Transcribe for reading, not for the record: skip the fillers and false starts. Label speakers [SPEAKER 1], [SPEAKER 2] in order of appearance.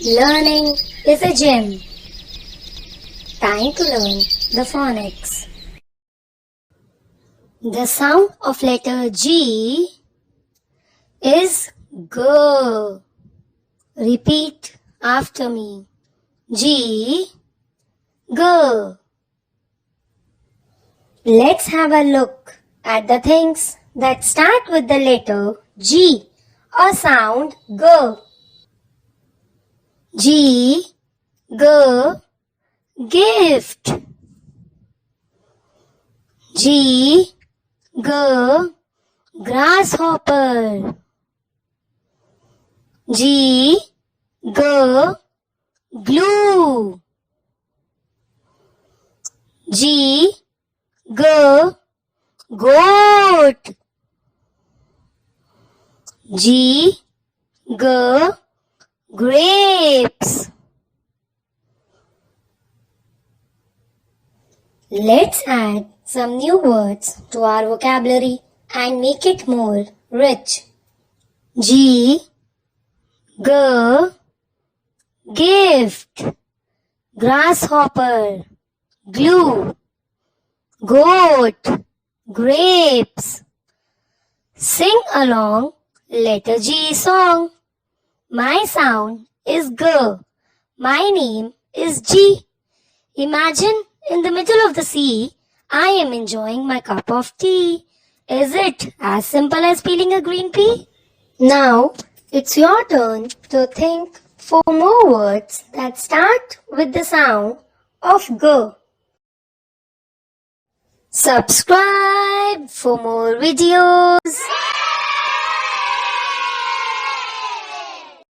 [SPEAKER 1] Learning is a gem. Time to learn the phonics. The sound of letter G is G. Repeat after me. G, G. Let's have a look at the things that start with the letter G or sound G. G, G, gift. G, G, grasshopper. G, G, glue. G, G, goat. G, G, grapes. Let's add some new words to our vocabulary and make it more rich. G, G, gift, grasshopper, glue, goat, grapes. Sing along letter G song. My sound is G. My name is G. Imagine in the middle of the sea, I am enjoying my cup of tea. Is it as simple as peeling a green pea? Now, it's your turn to think for more words that start with the sound of G. Subscribe for more videos.